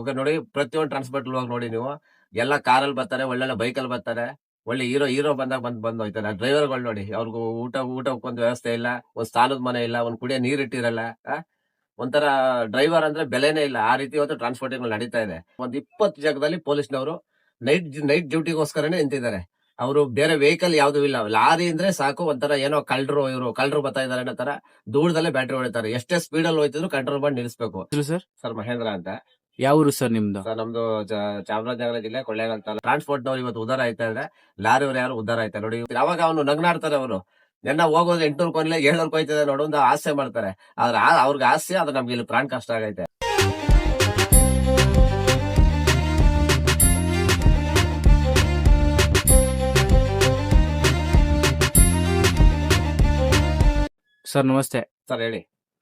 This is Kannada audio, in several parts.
ಇವಾಗ ನೋಡಿ ಪ್ರತಿಯೊಂದು ಟ್ರಾನ್ಸ್‌ಪೋರ್ಟ್ ಹೋಗಿ ನೋಡಿ ನೀವು. ಎಲ್ಲ ಕಾರಲ್ಲಿ ಬರ್ತಾರೆ, ಒಳ್ಳೊಳ್ಳೆ ಬೈಕಲ್ಲಿ ಬರ್ತಾರೆ. ಒಳ್ಳೆ ಹೀರೋ ಹೀರೋ ಬಂದಾಗ ಬಂದ್ ಹೋಯ್ತಾರೆ. ಡ್ರೈವರ್‌ಗಳು ನೋಡಿ ಅವ್ರಿಗೂ ಊಟಕ್ಕೊಂದು ವ್ಯವಸ್ಥೆ ಇಲ್ಲ, ಒಂದ್ ಸ್ಥಾನದ ಮನೆ ಇಲ್ಲ, ಒಂದ್ ಕುಡಿಯೋ ನೀರ್ ಇಟ್ಟಿರಲ್ಲ. ಒಂಥರ ಡ್ರೈವರ್ ಅಂದ್ರೆ ಬೆಲೆನೇ ಇಲ್ಲ. ಆ ರೀತಿ ಇವತ್ತು ಟ್ರಾನ್ಸ್‌ಪೋರ್ಟಿಂಗ್ ನಡೀತಾ ಇದೆ. ಒಂದ್ 20 ಜಾಗದಲ್ಲಿ ಪೊಲೀಸ್‌ನವರು ನೈಟ್ ಡ್ಯೂಟಿಗೋಸ್ಕರನೇ ನಿಂತಿದ್ದಾರೆ. ಅವರು ಬೇರೆ ವೆಹಿಕಲ್ ಯಾವ್ದು ಇಲ್ಲ. ಲಾರಿ ಅಂದ್ರೆ ಸಾಕು, ಒಂಥರ ಏನೋ ಕಳ್ರು ಬರ್ತಾ ಇದಾರೆ ಅನ್ನೋ ತರ ದೂರದಲ್ಲೇ ಬ್ಯಾಟ್ರಿ ಹೊಡಿತಾರೆ. ಎಷ್ಟೇ ಸ್ಪೀಡಲ್ಲಿ ಹೋಯ್ತಿದ್ರು ಕಂಟ್ರೋಲ್ ಮಾಡಿ ನಿಲ್ಲಿಸಬೇಕು. ಹೆಸರು ಸರ್? ಸರ್ ಮಹೇಂದ್ರ ಅಂತ. ಯಾವ ಊರು ಸರ್ ನಿಮ್ದು? ಸರ್ ನಮ್ದು ಚಾಮರಾಜನಗರ ಜಿಲ್ಲೆ ಕೊಳ್ಳೇಗಾಲ ತಾಲೂಕು. ಟ್ರಾನ್ಸ್‌ಪೋರ್ಟ್‌ನವ್ರು ಇವತ್ತು ಉದ್ಧಾರ ಆಯ್ತಾ ಇದ್ರೆ, ಲಾರಿಯವ್ರು ಯಾರು ಉದ್ಧಾರ ಆಯ್ತಾ ನೋಡಿ. ಯಾವಾಗ ಅವನು ನಗ್ನಾಡ್ತಾರೆ ಅವರು. ನೆನ್ನ ಹೋಗೋದು 800 ಕೊನ್ಲೆ 700 ಹೋಯ್ತದೆ ನೋಡು ಅಂತ ಹಾಸ್ಯ ಮಾಡ್ತಾರೆ. ಆದ್ರೆ ಅವ್ರಿಗೆ ಹಾಸ್ಯ, ಅದು ನಮ್ಗೆ ಇಲ್ಲಿ ಪ್ರಾಣ ಕಷ್ಟ ಆಗೈತೆ. ಸರ್ ನಮಸ್ತೆ. ಸರ್ ಹೇಳಿ.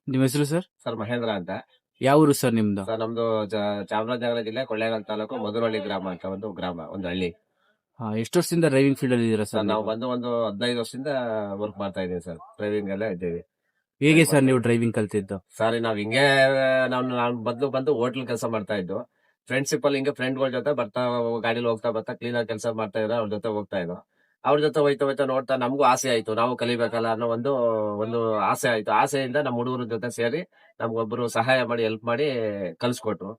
ನಿಮ್ಮ ಹೆಸರು ಸರ್? ಸರ್ ಮಹೇಂದ್ರ ಅಂತ. ಯಾವ ಊರು ಸರ್ ನಿಮ್ದು? ಸರ್ ನಮ್ದು ಚಾಮರಾಜನಗರ ಜಿಲ್ಲೆ ಕೊಳ್ಳೇಗಾಲ ತಾಲೂಕು ಮಧುನಹಳ್ಳಿ ಗ್ರಾಮ ಅಂತ ಒಂದು ಗ್ರಾಮ, ಒಂದು ಹಳ್ಳಿ. ಎಷ್ಟು ವರ್ಷದಿಂದ ಡ್ರೈವಿಂಗ್ ಫೀಲ್ಡ್ ಅಲ್ಲಿ ಇದ್ದೀರಾ ಸರ್ ಸರ್? ನಾವು ಬಂದು ಒಂದು 15 ವರ್ಷದಿಂದ ವರ್ಕ್ ಮಾಡ್ತಾ ಇದೀವಿ ಸರ್. ಡ್ರೈವಿಂಗ್ ಎಲ್ಲ ಇದ್ದೀವಿ. ಹೇಗೆ ಸರ್ ನೀವು ಡ್ರೈವಿಂಗ್ ಕಲ್ತಿದ್ದು? ಸರ್ ನಾವ್ ಹಿಂಗೆ ನಾನು ಬಂದು ಹೋಟ್ಲ್ ಕೆಲಸ ಮಾಡ್ತಾ ಇದ್ದು. ಫ್ರೆಂಡ್ಶಿಪ್ ಅಲ್ಲಿ ಹಿಂಗೆ ಫ್ರೆಂಡ್ಗಳ ಜೊತೆ ಬರ್ತಾ ಗಾಡಿಲಿ ಹೋಗ್ತಾ ಬರ್ತಾ ಕ್ಲೀನರ್ ಕೆಲಸ ಮಾಡ್ತಾ ಇದ್ರೆ ಅವ್ರ ಜೊತೆ ಹೋಗ್ತಾ ಇದ್ದು. ಅವ್ರ ಜೊತೆ ಹೋಯ್ತಾ ನೋಡ್ತಾ ನಮಗೂ ಆಸೆ ಆಯ್ತು, ನಾವು ಕಲಿಬೇಕಲ್ಲ ಅನ್ನೋ ಒಂದು ಆಸೆ ಆಯ್ತು. ಆಸೆಯಿಂದ ನಮ್ಮ ಹುಡುಗರ ಜೊತೆ ಸೇರಿ ನಮ್ಗೊಬ್ರು ಸಹಾಯ ಮಾಡಿ ಹೆಲ್ಪ್ ಮಾಡಿ ಕಲ್ಸ್ಕೊಟ್ರು.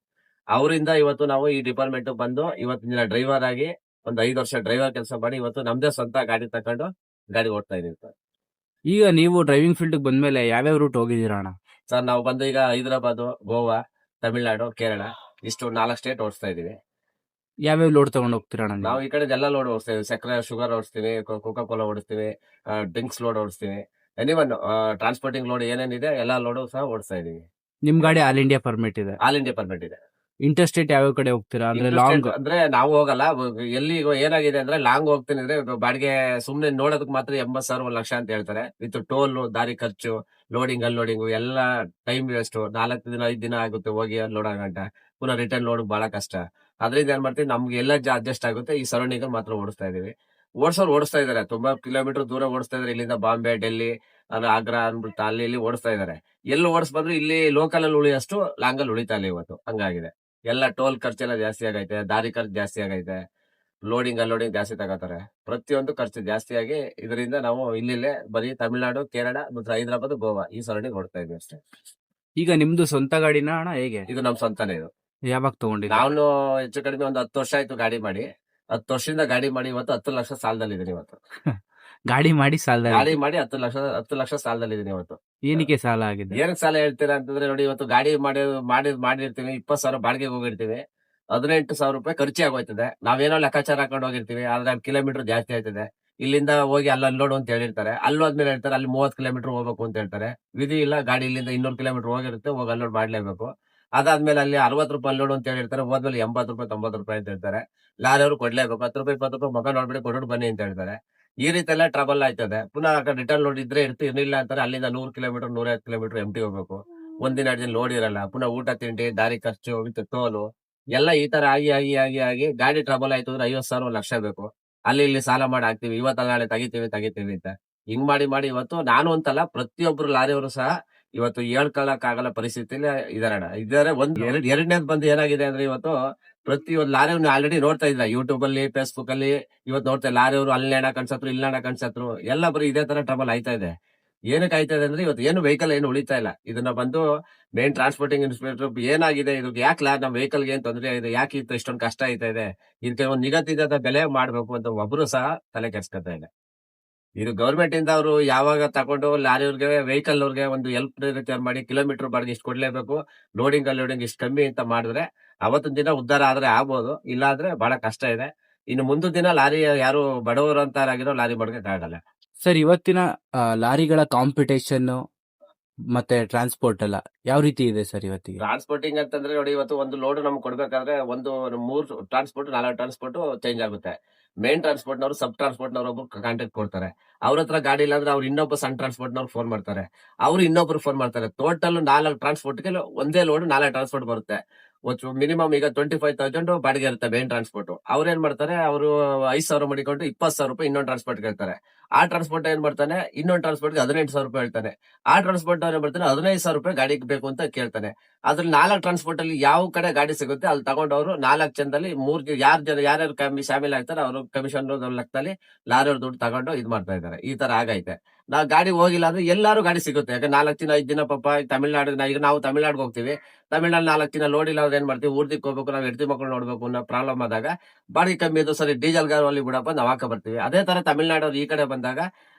ಅವರಿಂದ ಇವತ್ತು ನಾವು ಈ ಡಿಪಾರ್ಟ್ಮೆಂಟ್ ಬಂದು ಇವತ್ತಿನ ಡ್ರೈವರ್ ಆಗಿ ಒಂದು 5 ವರ್ಷ ಡ್ರೈವರ್ ಕೆಲಸ ಮಾಡಿ ಇವತ್ತು ನಮ್ದೇ ಸ್ವಂತ ಗಾಡಿ ತಕೊಂಡು ಗಾಡಿ ಓಡ್ತಾ ಇದೀವಿ ಸರ್. ಈಗ ನೀವು ಡ್ರೈವಿಂಗ್ ಫೀಲ್ಡ್ ಬಂದ್ಮೇಲೆ ಯಾವ್ಯಾವ ರೂಟ್ ಹೋಗಿದ್ದೀರಾ ಅಣ್ಣ? ಸರ್ ನಾವು ಬಂದು ಈಗ ಹೈದರಾಬಾದ್, ಗೋವಾ, ತಮಿಳ್ನಾಡು, ಕೇರಳ ಇಷ್ಟು 4 ಸ್ಟೇಟ್ ಓಡಿಸ್ತಾ ಇದೀವಿ. ಯಾವ್ಯಾವ ಲೋಡ್ ತಗೊಂಡ್ ಹೋಗ್ತೀರಾ ಅಣ್ಣ ನೀವು? ನಾವು ಈ ಕಡೆ ಎಲ್ಲ ಲೋಡ್ ಓಡಿಸ್ತೀವಿ. ಸಕ್ಕರೆ, ಶುಗರ್ ಓಡಿಸ್ತೀವಿ, ಕೋಕಾ ಕೋಲಾ ಓಡಿಸ್ತೀವಿ, ಡ್ರಿಂಕ್ಸ್ ಲೋಡ್ ಓಡಿಸ್ತೀವಿ. ಎನಿವನ್ ಟ್ರಾನ್ಸ್ಪೋರ್ಟಿಂಗ್ ಲೋಡ್ ಏನೇನಿದೆ ಎಲ್ಲಾ ಲೋಡು ಸಹ ಓಡಿಸ್ತಾ ಇದೀವಿ. ನಿಮ್ ಗಾಡಿ ಆಲ್ ಇಂಡಿಯಾ ಪರ್ಮಿಟ್ ಇದೆ? ಆಲ್ ಇಂಡಿಯಾ ಪರ್ಮಿಟ್ ಇದೆ. ಇಂಟರ್ ಸ್ಟೇಟ್ ಯಾವ್ಯಾವ ಕಡೆ ಹೋಗ್ತೀರಾ? ಅಂದ್ರೆ Interstate ಲಾಂಗ್? ಅಂದ್ರೆ ನಾವು ಹೋಗಲ್ಲ. ಎಲ್ಲಿ ಈಗ ಏನಾಗಿದೆ ಅಂದ್ರೆ ಲಾಂಗ್ ಹೋಗ್ತೀನಿ ಅಂದ್ರೆ ಬಾಡಿಗೆ ಸುಮ್ನೆ ನೋಡೋದಕ್ಕೆ ಮಾತ್ರ 80,000 1 ಲಕ್ಷ ಅಂತ ಹೇಳ್ತಾರೆ. ವಿತ್ ಟೋಲ್, ದಾರಿ ಖರ್ಚು, ಲೋಡಿಂಗ್ ಅನ್ಲೋಡಿಂಗ್ ಎಲ್ಲ ಟೈಮ್ ವೇಸ್ಟ್. 4 ದಿನ 5 ದಿನ ಆಗುತ್ತೆ ಹೋಗಿ ಲೋಡ್ ಆಗಂಟ. ಪುನಃ ರಿಟರ್ನ್ ಲೋಡ್ ಬಹಳ ಕಷ್ಟ. ಅದ್ರಿಂದ ಏನ್ ಮಾಡ್ತೀವಿ, ನಮ್ಗೆ ಎಲ್ಲ ಅಡ್ಜಸ್ಟ್ ಆಗುತ್ತೆ. ಈ ಸರೌಂಡಿಂಗ್ ಮಾತ್ರ ಓಡಿಸ್ತಾ ಇದೀವಿ. ಓಡಿಸೋರು ಓಡಿಸ್ತಾ ಇದಾರೆ, ತುಂಬಾ ಕಿಲೋಮೀಟರ್ ದೂರ ಓಡಿಸ್ತಾ ಇದಾರೆ. ಇಲ್ಲಿಂದ ಬಾಂಬೆ, ಡೆಲ್ಲಿ, ಆಗ್ರಾ ಅನ್ಬಿಟ್ಟು ಅಲ್ಲಿ ಇಲ್ಲಿ ಓಡಿಸ್ತಾ ಇದಾರೆ. ಎಲ್ಲಿ ಓಡಿಸ್ಬಂದ್ರು ಇಲ್ಲಿ ಲೋಕಲ್ ಅಲ್ಲಿ ಉಳಿಯಷ್ಟು ಲಾಂಗ್ ಅಲ್ಲಿ ಉಳಿತಾ ಇಲ್ಲ ಇವತ್ತು. ಹಂಗಾಗಿದೆ. ಎಲ್ಲ ಟೋಲ್ ಖರ್ಚೆಲ್ಲ ಜಾಸ್ತಿ ಆಗೈತೆ, ದಾರಿ ಖರ್ಚು ಜಾಸ್ತಿ ಆಗೈತೆ, ಲೋಡಿಂಗ್ ಅನ್ಲೋಡಿಂಗ್ ಜಾಸ್ತಿ ತಗೋತಾರೆ. ಪ್ರತಿಯೊಂದು ಖರ್ಚು ಜಾಸ್ತಿ ಆಗಿ ಇದರಿಂದ ನಾವು ಇಲ್ಲಿಲ್ಲೇ ಬರೀ ತಮಿಳ್ನಾಡು, ಕೇರಳ ಮತ್ತು ಹೈದರಾಬಾದ್, ಗೋವಾ ಈ ಸರೌಂಡಿಂಗ್ ಹೊಡ್ತಾ ಇದ್ವಿ ಅಷ್ಟೇ. ಈಗ ನಿಮ್ದು ಸ್ವಂತ ಗಾಡಿನ ಅಣ್ಣ ಹೇಗೆ? ಇದು ನಮ್ ಸ್ವಂತನೇ ಇದು. ಯಾವಾಗ ತಗೊಂಡಿದ್ದೀರಾ? ನಾನು ಹೆಚ್ಚು ಕಡಿಮೆ ಒಂದು 10 ವರ್ಷ ಆಯ್ತು ಗಾಡಿ ಮಾಡಿ. 10 ವರ್ಷದಿಂದ ಗಾಡಿ ಮಾಡಿ ಇವತ್ತು 10 ಲಕ್ಷ ಸಾಲದಲ್ಲಿದ್ದೀನಿ ಇವತ್ತು. ಗಾಡಿ ಮಾಡಿ ಸಾಲ? ಗಾಡಿ ಮಾಡಿ 10 ಲಕ್ಷ ಸಾಲದಲ್ಲಿದ್ದೀನಿ ಇವತ್ತು. ಏನಕ್ಕೆ ಸಾಲ ಆಗಿದೆ? ಏನಕ್ಕೆ ಸಾಲ ಹೇಳ್ತೀರಾ ಅಂತಂದ್ರೆ ನೋಡಿ, ಇವತ್ತು ಗಾಡಿ ಮಾಡಿರ್ತೀವಿ, 20,000 ಬಾಡಿಗೆ ಹೋಗಿರ್ತೀವಿ, 18,000 ರೂಪಾಯಿ ಖರ್ಚೆ ಆಗೋಯ್ತದೆ. ನಾವೇನೋ ಲೆಕ್ಕಾಚಾರ ಹಾಕೊಂಡು ಹೋಗಿರ್ತೀವಿ, ಆದ್ರೆ ಕಿಲೋಮೀಟರ್ ಜಾಸ್ತಿ ಆಯ್ತದೆ. ಇಲ್ಲಿಂದ ಹೋಗಿ ಅಲ್ಲಿ ಅನ್ಲೋಡ್ ಅಂತ ಹೇಳಿರ್ತಾರೆ. ಅಲ್ಲಿ ಹೋದ್ಮೇಲೆ ಹೇಳ್ತಾರೆ ಅಲ್ಲಿ 30 ಕಿಲೋಮೀಟರ್ ಹೋಗ್ಬೇಕು ಅಂತ ಹೇಳ್ತಾರೆ. ವಿಧಿ ಇಲ್ಲ, ಗಾಡಿ ಇಲ್ಲಿಂದ 200 ಕಿಲೋಮೀಟರ್ ಹೋಗಿರುತ್ತೆ, ಹೋಗಿ ಅನ್ಲೋಡ್ ಮಾಡ್ಲೇಬೇಕು. ಅದಾದ್ಮೇಲೆ ಅಲ್ಲಿ 60 ರೂಪಾಯಿ ಅನ್ಲೋಡ್ ಅಂತ ಹೇಳಿರ್ತಾರೆ, ಹೋದ್ಮೇಲೆ 80 ರೂಪಾಯಿ 90 ರೂಪಾಯಿ ಅಂತ ಹೇಳ್ತಾರೆ. ಲಾರಿಯವರು ಕೊಡ್ಲೇಬೇಕು. 10 ರೂಪಾಯಿ 20 ರೂಪಾಯಿ ಮಗ ನೋಡ್ಬಿಟ್ಟು ಕೊಟ್ಟು ಬನ್ನಿ ಅಂತ ಹೇಳ್ತಾರೆ. ಈ ರೀತಿ ಎಲ್ಲ ಟ್ರಬಲ್ ಆಯ್ತದೆ. ಪುನಃ ರಿಟರ್ನ್ ಲೋಡ್ ಇದ್ರೆ ಇರ್ಲಿಲ್ಲ ಅಂತಾರೆ, ಅಲ್ಲಿಂದ 100 ಕಿಲೋಮೀಟರ್ 150 ಕಿಲೋಮೀಟರ್ ಎಂಟಿ ಹೋಗ್ಬೇಕು. ಒಂದಿನ 2 ದಿನ ಲೋಡ್ ಇರಲ್ಲ. ಪುನಃ ಊಟ ತಿಂಡಿ, ದಾರಿ ಖರ್ಚು ವಿತ್ ಟೋಲು ಎಲ್ಲ ಈ ತರ ಆಗಿ ಗಾಡಿ ಟ್ರಬಲ್ ಆಯ್ತು ಅಂದ್ರೆ 50,000 1 ಲಕ್ಷ ಬೇಕು. ಅಲ್ಲಿ ಇಲ್ಲಿ ಸಾಲ ಮಾಡಿ ಹಾಕ್ತಿವಿ, ಇವತ್ತ ನಾಳೆ ತೆಗಿತೀವಿ ಅಂತ. ಹಿಂಗ್ ಮಾಡಿ ಇವತ್ತು ನಾನು ಅಂತಲ್ಲ, ಪ್ರತಿಯೊಬ್ರು ಲಾರಿಯವರು ಸಹ ಇವತ್ತು ಹೇಳ್ಕೊಳಕ್ ಆಗಲ್ಲ ಪರಿಸ್ಥಿತಿಯಲ್ಲಿ ಇದಾರೆ. ಎರಡನೇದ್ ಬಂದು ಏನಾಗಿದೆ ಅಂದ್ರೆ ಇವತ್ತು ಪ್ರತಿಯೊಂದು ಲಾರಿಯವ್ರನ್ನ ಆಲ್ರೆಡಿ ನೋಡ್ತಾ ಇದ್ರ ಯೂಟ್ಯೂಬ್ ಅಲ್ಲಿ, ಫೇಸ್ಬುಕ್ ಅಲ್ಲಿ. ಇವತ್ತು ನೋಡ್ತಾ ಲಾರಿಯವರು ಅಲ್ಲಿ ನೆಣ ಕಣ್ಸತ್ರು, ಇಲ್ಲಿ ನೆಣ ಕಣ್ಸತ್ರು, ಎಲ್ಲ ಬರೀ ಇದೇ ತರ ಟ್ರಬಲ್ ಆಯ್ತಾ ಇದೆ. ಏನಕ್ಕೆ ಆಯ್ತಾ ಇದೆ ಅಂದ್ರೆ ಇವತ್ತು ಏನು ವೆಹಿಕಲ್ ಏನು ಉಳಿತಾ ಇಲ್ಲ. ಇದನ್ನ ಬಂದು ಮೇನ್ ಟ್ರಾನ್ಸ್ಪೋರ್ಟಿಂಗ್ ಇನ್ಸ್ಪೆಕ್ಟರ್ ಏನಾಗಿದೆ, ಇದಕ್ಕೆ ಯಾಕೆ ನಮ್ಮ ವೆಹಿಕಲ್ ಗೆ ಏನ್ ತೊಂದರೆ ಇದೆ, ಯಾಕೆ ಇಷ್ಟೊಂದು ಕಷ್ಟ ಆಯ್ತಾ ಇದೆ, ಇದಕ್ಕೆ ಒಂದು ನಿಗದಿತ ಬೆಲೆ ಮಾಡ್ಬೇಕು ಅಂತ ಒಬ್ರು ಸಹ ತಲೆ ಕೆಡ್ಸ್ಕೊತಾ ಇಲ್ಲ. ಇದು ಗವರ್ಮೆಂಟ್ ಇಂದ ಅವರು ಯಾವಾಗ ತಗೊಂಡು ಲಾರಿಯವ್ರಿಗೆ, ವೆಹಿಕಲ್ ಅವ್ರಿಗೆ ಒಂದು ಹೆಲ್ಪ್ ರಿಟರ್ನ್ ಮಾಡಿ ಕಿಲೋಮೀಟರ್ ಬಾಡಿಗೆ ಇಷ್ಟು ಕೊಡ್ಲೇಬೇಕು, ಲೋಡಿಂಗ್ ಅನ್ಲೋಡಿಂಗ್ ಇಷ್ಟು ಕಮ್ಮಿ ಅಂತ ಮಾಡಿದ್ರೆ ಅವತ್ತಿನ ದಿನ ಉದ್ಧಾರ ಆದ್ರೆ ಆಗ್ಬೋದು. ಇಲ್ಲಾಂದ್ರೆ ಬಹಳ ಕಷ್ಟ ಇದೆ. ಇನ್ನು ಮುಂದಿನ ದಿನ ಲಾರಿ ಯಾರು ಬಡವರು ಅಂತಾರಾಗಿರೋ ಲಾರಿ ಮಾಡೋಕೆ ಆಗಲ್ಲ. ಸರ್ ಇವತ್ತಿನ ಲಾರಿಗಳ ಕಾಂಪಿಟೇಷನ್ ಮತ್ತೆ ಟ್ರಾನ್ಸ್ಪೋರ್ಟ್ ಎಲ್ಲ ಯಾವ ರೀತಿ ಇದೆ ಸರ್ ಇವತ್ತಿಗೆ? ಟ್ರಾನ್ಸ್ಪೋರ್ಟಿಂಗ್ ಅಂತಂದ್ರೆ ನೋಡಿ, ಇವತ್ತು ಒಂದು ಲೋಡ್ ನಮ್ಗೆ ಕೊಡ್ಬೇಕಾದ್ರೆ 3 ಟ್ರಾನ್ಸ್ಪೋರ್ಟ್ 4 ಟ್ರಾನ್ಸ್ಪೋರ್ಟ್ ಚೇಂಜ್ ಆಗುತ್ತೆ. ಮೇನ್ ಟ್ರಾನ್ಸ್ಪೋರ್ಟ್ ನವರು ಸಬ್ ಟ್ರಾನ್ಸ್ಪೋರ್ಟ್ ನವರು ಒಬ್ರು ಕಾಂಟ್ಯಾಕ್ಟ್ ಕೊಡ್ತಾರೆ. ಅವ್ರ ಹತ್ರ ಗಾಡಿ ಇಲ್ಲ ಅಂದ್ರೆ ಅವ್ರು ಇನ್ನೊಬ್ಬ ಸಣ್ಣ ಟ್ರಾನ್ಸ್ಪೋರ್ಟ್ ನವ್ರು ಫೋನ್ ಮಾಡ್ತಾರೆ. ಅವ್ರು ಇನ್ನೊಬ್ರು ಫೋನ್ ಮಾಡ್ತಾರೆ. ಟೋಟಲ್ 4 ಟ್ರಾನ್ಸ್ಪೋರ್ಟ್ ಗೆ ಒಂದೇ ಲೋಡ್ 4 ಟ್ರಾನ್ಸ್ಪೋರ್ಟ್ ಬರುತ್ತೆ. ಮಿನಿಮಮ್ ಈಗ 25,000 ಬಾಡಿಗೆ ಇರುತ್ತೆ ಮೇನ್ ಟ್ರಾನ್ಸ್ಪೋರ್ಟ್. ಅವ್ರು ಏನ್ ಮಾಡ್ತಾರೆ, ಅವರು 5,000 ಮಾಡಿಕೊಂಡು 20,000 ರೂಪಾಯಿ ಇನ್ನೊಂದು ಟ್ರಾನ್ಸ್ಪೋರ್ಟ್ ಹೇಳ್ತಾರೆ. ಆ ಟ್ರಾನ್ಸ್ಪೋರ್ಟ್ ಏನ್ ಮಾಡ್ತಾನೆ, ಇನ್ನೊಂದು ಟ್ರಾನ್ಸ್ಪೋರ್ಟ್ಗೆ 18,000 ರೂಪಾಯಿ ಹೇಳ್ತಾನೆ. ಆ ಟ್ರಾನ್ಸ್ಪೋರ್ಟ್ ಏನ್ ಮಾಡ್ತಾನೆ, 15,000 ರೂಪಾಯಿ ಗಾಡಿಗೆ ಬೇಕು ಅಂತ ಕೇಳ್ತಾನೆ. ಅದ್ರಲ್ಲಿ 4 ಟ್ರಾನ್ಸ್ಪೋರ್ಟ್ ಅಲ್ಲಿ ಯಾವ ಕಡೆ ಗಾಡಿ ಸಿಗುತ್ತೆ ಅಲ್ಲಿ ತಗೊಂಡವ್ರು 4 ಜನದಲ್ಲಿ 3 ಯಾರ್ಯಾರು ಶಾಮಿಲ್ ಆಗ್ತಾರೆ ಅವರು ಕಮಿಷನ್ ಲೆಕ್ಕದಲ್ಲಿ ಲಾರಿಯವ್ರ ದುಡ್ಡು ತಗೊಂಡು ಇದ್ ಮಾಡ್ತಾ ಇದ್ದಾರೆ. ಈ ತರ ಆಗೈತೆ. ನಾವ್ ಗಾಡಿ ಹೋಗಿಲ್ಲ ಅಂದ್ರೆ ಎಲ್ಲಾರು ಗಾಡಿ ಸಿಗುತ್ತೆ. ಯಾಕಂದ್ರೆ 4 ದಿನ 5 ದಿನ ಪಾಪ ತಮಿಳ್ನಾಡು, ಈಗ ನಾವು ತಮಿಳ್ನಾಡಿಗೆ ಹೋಗ್ತೀವಿ. ತಮಿಳ್ನಾಡು 4 ದಿನ ಲೋಡ್ ಇಲ್ಲ ಅಂದ್ರೆ ಏನ್ ಮಾಡ್ತೀವಿ, ಊರ್ದಿಕ್ ಹೋಗ್ಬೇಕು, ನಾವ್ ಹೆಂಡತಿ ಮಕ್ಕಳು ನೋಡ್ಬೇಕು ಅನ್ನೋ ಪ್ರಾಬ್ಲಮ್ ಆದಾಗ ಬಾಡಿಗೆ ಕಮ್ಮಿ ಇದು ಸರಿ ಡೀಸೆಲ್ ಗಾಡಿ ಬಿಡಪ್ಪ ನಾವ್ ಹಾಕ ಬರ್ತೀವಿ. ಅದೇ ತರ ತಮಿಳ್ನಾಡು ಈ ಕಡೆ ಬಂದಾಗ